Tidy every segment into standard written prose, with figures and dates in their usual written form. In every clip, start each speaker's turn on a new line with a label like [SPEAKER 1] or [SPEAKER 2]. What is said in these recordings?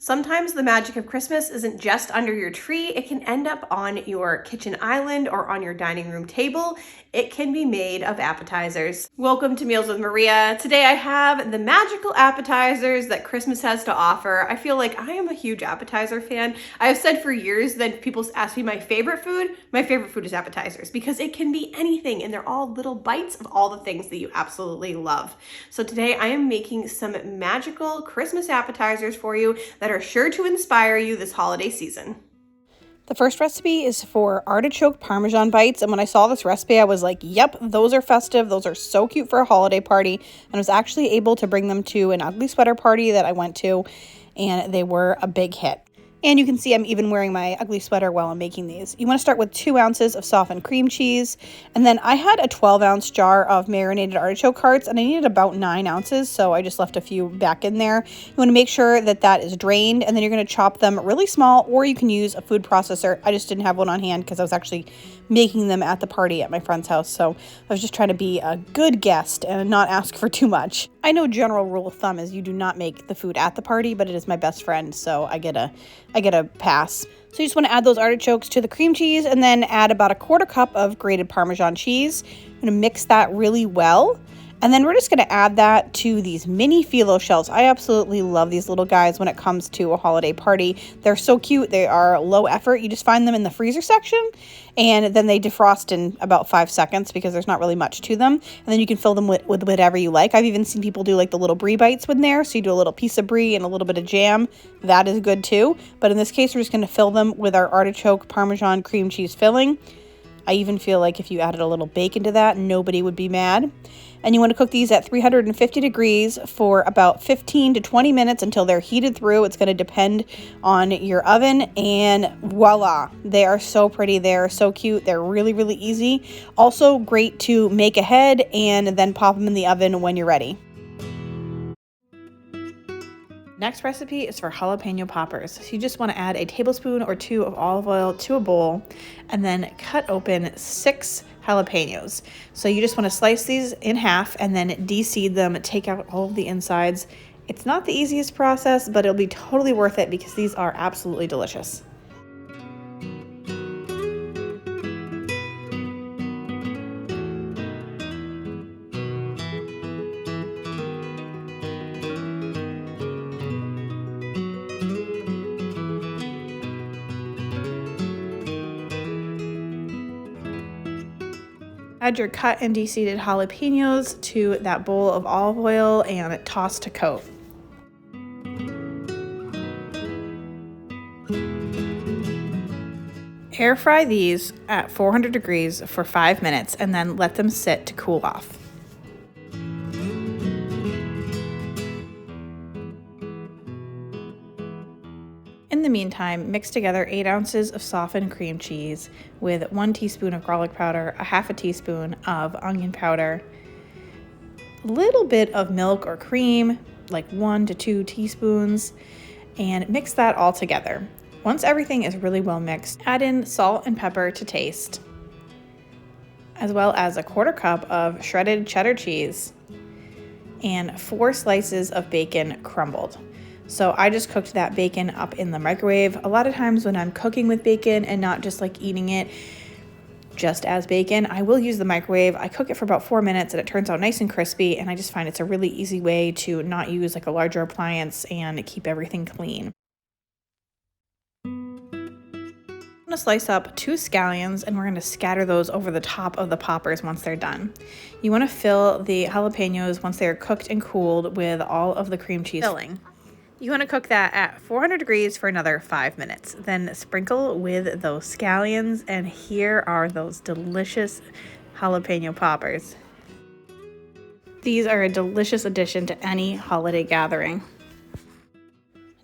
[SPEAKER 1] Sometimes the magic of Christmas isn't just under your tree, it can end up on your kitchen island or on your dining room table. It can be made of appetizers. Welcome to Meals with Maria. Today I have the magical appetizers that Christmas has to offer. I feel like I am a huge appetizer fan. I have said for years that people ask me my favorite food is appetizers because it can be anything and they're all little bites of all the things that you absolutely love. So today I am making some magical Christmas appetizers for you that are sure to inspire you this holiday season.
[SPEAKER 2] The first recipe is for artichoke Parmesan bites, and when I saw this recipe, I was like, yep, those are festive. Those are so cute for a holiday party, and I was actually able to bring them to an ugly sweater party that I went to, and they were a big hit. And you can see I'm even wearing my ugly sweater while I'm making these. You want to start with 2 ounces of softened cream cheese. And then I had a 12-ounce jar of marinated artichoke hearts, and I needed about 9 ounces, so I just left a few back in there. You want to make sure that that is drained, and then you're going to chop them really small, or you can use a food processor. I just didn't have one on hand because I was actually making them at the party at my friend's house, so I was just trying to be a good guest and not ask for too much. I know general rule of thumb is you do not make the food at the party, but it is my best friend, so I get a pass. So you just want to add those artichokes to the cream cheese and then add about a 1/4 cup of grated Parmesan cheese. I'm going to mix that really well. And then we're just going to add that to these mini phyllo shells. I absolutely love these little guys when it comes to a holiday party. They're so cute. They are low effort. You just find them in the freezer section and then they defrost in about 5 seconds because there's not really much to them. And then you can fill them with whatever you like. I've even seen people do like the little brie bites with there. So you do a little piece of brie and a little bit of jam. That is good too. But in this case, we're just going to fill them with our artichoke Parmesan cream cheese filling. I even feel like if you added a little bacon to that, nobody would be mad. And you want to cook these at 350 degrees for about 15 to 20 minutes until they're heated through. It's going to depend on your oven, and voila, they are so pretty. They're so cute. They're really, really easy. Also great to make ahead and then pop them in the oven when you're ready. Next recipe is for jalapeno poppers. So you just want to add a tablespoon or 2 of olive oil to a bowl and then cut open 6 jalapenos. So you just want to slice these in half and then de-seed them, take out all of the insides. It's not the easiest process, but it'll be totally worth it because these are absolutely delicious. Add your cut and de-seeded jalapenos to that bowl of olive oil and toss to coat. Air fry these at 400 degrees for 5 minutes and then let them sit to cool off. In the meantime, mix together 8 ounces of softened cream cheese with 1 teaspoon of garlic powder, a 1/2 teaspoon of onion powder, a little bit of milk or cream, like 1 to 2 teaspoons, and mix that all together. Once everything is really well mixed, add in salt and pepper to taste, as well as a 1/4 cup of shredded cheddar cheese and 4 slices of bacon crumbled. So I just cooked that bacon up in the microwave. A lot of times when I'm cooking with bacon and not just like eating it just as bacon, I will use the microwave. I cook it for about 4 minutes and it turns out nice and crispy, and I just find it's a really easy way to not use like a larger appliance and keep everything clean. I'm going to slice up 2 scallions and we're going to scatter those over the top of the poppers once they're done. You want to fill the jalapenos once they're cooked and cooled with all of the cream cheese filling. You want to cook that at 400 degrees for another 5 minutes. Then sprinkle with those scallions, and here are those delicious jalapeno poppers. These are a delicious addition to any holiday gathering.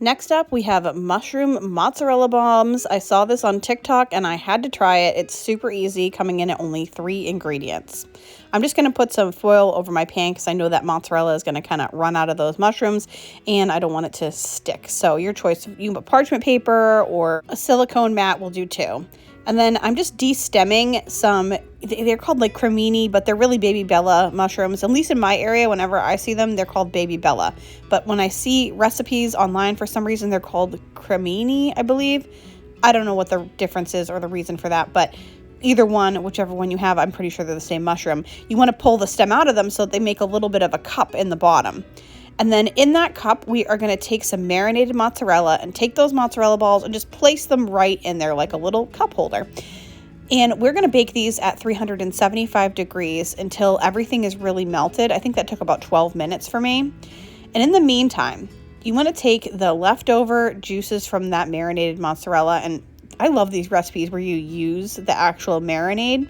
[SPEAKER 2] Next up, we have mushroom mozzarella bombs. I saw this on TikTok and I had to try it. It's super easy, coming in at only 3 ingredients. I'm just going to put some foil over my pan because I know that mozzarella is going to kind of run out of those mushrooms and I don't want it to stick. So your choice, you can put parchment paper or a silicone mat will do too. And then I'm just de-stemming some, they're called like cremini, but they're really baby bella mushrooms. At least in my area, whenever I see them, they're called baby bella. But when I see recipes online, for some reason, they're called cremini, I believe. I don't know what the difference is or the reason for that, but either one, whichever one you have, I'm pretty sure they're the same mushroom. You want to pull the stem out of them so that they make a little bit of a cup in the bottom. And then in that cup, we are going to take some marinated mozzarella and take those mozzarella balls and just place them right in there like a little cup holder. And we're going to bake these at 375 degrees until everything is really melted. I think that took about 12 minutes for me. And in the meantime, you want to take the leftover juices from that marinated mozzarella, and I love these recipes where you use the actual marinade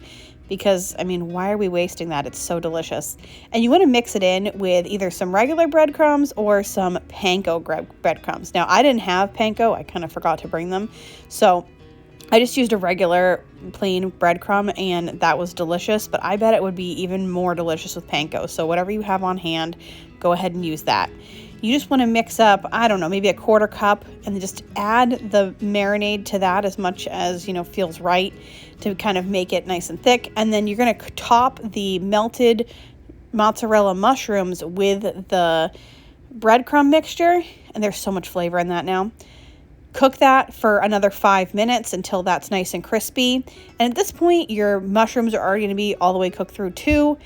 [SPEAKER 2] because, I mean, why are we wasting that? It's so delicious. And you want to mix it in with either some regular breadcrumbs or some panko breadcrumbs. Now, I didn't have panko. I kind of forgot to bring them. So I just used a regular plain breadcrumb, and that was delicious. But I bet it would be even more delicious with panko. So whatever you have on hand, go ahead and use that. You just want to mix up, I don't know, maybe a quarter cup, and then just add the marinade to that as much as, you know, feels right to kind of make it nice and thick. And then you're going to top the melted mozzarella mushrooms with the breadcrumb mixture. And there's so much flavor in that now. Cook that for another 5 minutes until that's nice and crispy. And at this point, your mushrooms are already going to be all the way cooked through too.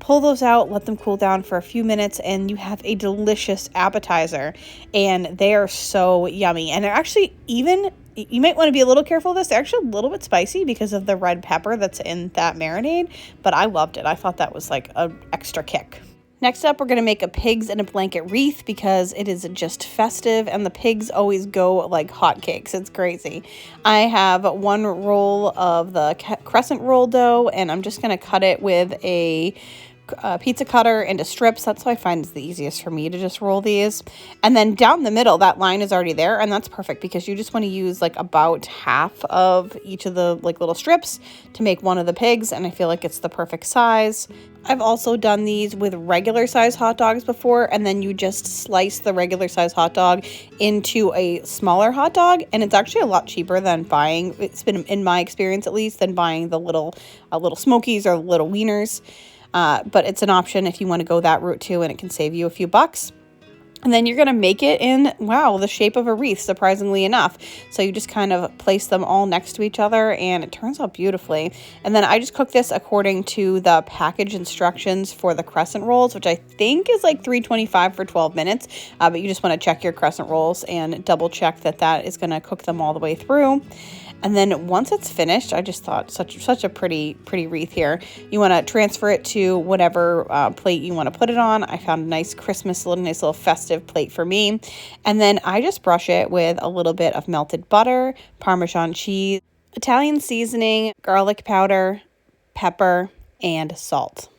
[SPEAKER 2] Pull those out, let them cool down for a few minutes, and you have a delicious appetizer. And they are so yummy. And they're actually even, you might want to be a little careful of this. They're actually a little bit spicy because of the red pepper that's in that marinade. But I loved it. I thought that was like an extra kick. Next up, we're going to make a pigs in a blanket wreath because it is just festive and the pigs always go like hotcakes. It's crazy. I have one roll of the crescent roll dough, and I'm just going to cut it with a pizza cutter into strips. That's what I find is the easiest for me to just roll these. And then down the middle, that line is already there, and that's perfect because you just want to use like about half of each of the like little strips to make one of the pigs, and I feel like it's the perfect size. I've also done these with regular size hot dogs before, and then you just slice the regular size hot dog into a smaller hot dog, and it's actually a lot cheaper than buying, it's been in my experience at least, than buying the little Smokies or little wieners. But it's an option if you want to go that route too, and it can save you a few bucks. And then you're going to make it in, wow, the shape of a wreath, surprisingly enough. So you just kind of place them all next to each other, and it turns out beautifully. And then I just cook this according to the package instructions for the crescent rolls, which I think is like 325 for 12 minutes. But you just want to check your crescent rolls and double check that that is going to cook them all the way through. And then once it's finished, I just thought such a pretty wreath here. You want to transfer it to whatever plate you want to put it on. I found a nice Christmas, nice little festive plate for me. And then I just brush it with a little bit of melted butter, Parmesan cheese, Italian seasoning, garlic powder, pepper, and salt.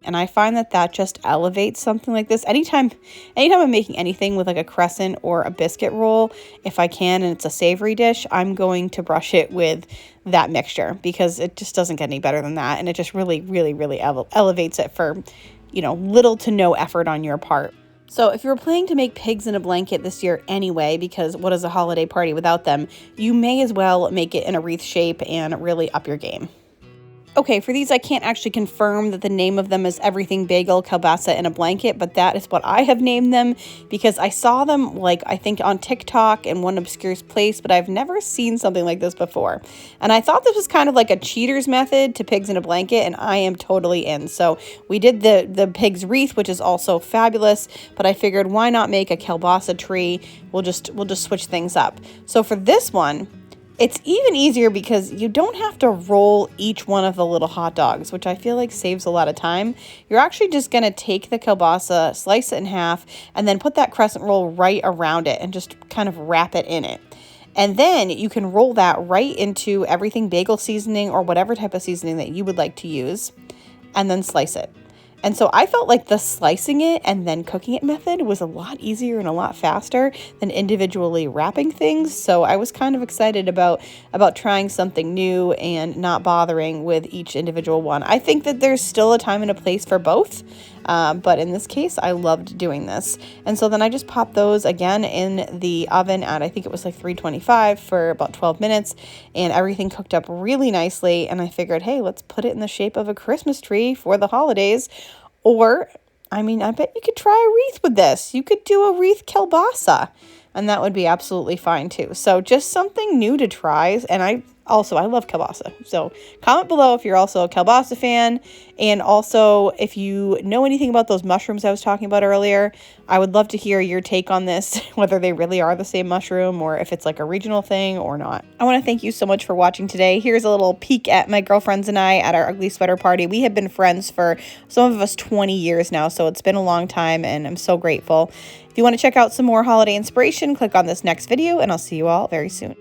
[SPEAKER 2] And I find that that just elevates something like this. Anytime I'm making anything with like a crescent or a biscuit roll, if I can, and it's a savory dish, I'm going to brush it with that mixture because it just doesn't get any better than that. And it just really elevates it for, you know, little to no effort on your part. So if you're planning to make pigs in a blanket this year anyway, because what is a holiday party without them, you may as well make it in a wreath shape and really up your game. Okay, for these, I can't actually confirm that the name of them is Everything Bagel Kielbasa in a Blanket, but that is what I have named them because I saw them, like, I think on TikTok in one obscure place, but I've never seen something like this before. And I thought this was kind of like a cheater's method to pigs in a blanket, and I am totally in. So we did the pig's wreath, which is also fabulous, but I figured why not make a kielbasa tree? We'll just switch things up. So for this one, it's even easier because you don't have to roll each one of the little hot dogs, which I feel like saves a lot of time. You're actually just going to take the kielbasa, slice it in half, and then put that crescent roll right around it and just kind of wrap it in it. And then you can roll that right into everything bagel seasoning or whatever type of seasoning that you would like to use, and then slice it. And so I felt like the slicing it and then cooking it method was a lot easier and a lot faster than individually wrapping things. So I was kind of excited about trying something new and not bothering with each individual one. I think that there's still a time and a place for both. But in this case, I loved doing this. And so then I just popped those again in the oven at, I think it was like 325 for about 12 minutes, and everything cooked up really nicely. And I figured, hey, let's put it in the shape of a Christmas tree for the holidays. Or, I mean, I bet you could try a wreath with this. You could do a wreath kielbasa, and that would be absolutely fine too. So just something new to try. And I love kielbasa. So comment below if you're also a kielbasa fan. And also, if you know anything about those mushrooms I was talking about earlier, I would love to hear your take on this, whether they really are the same mushroom or if it's like a regional thing or not. I want to thank you so much for watching today. Here's a little peek at my girlfriends and I at our ugly sweater party. We have been friends for, some of us, 20 years now, so it's been a long time, and I'm so grateful. If you want to check out some more holiday inspiration, click on this next video, and I'll see you all very soon.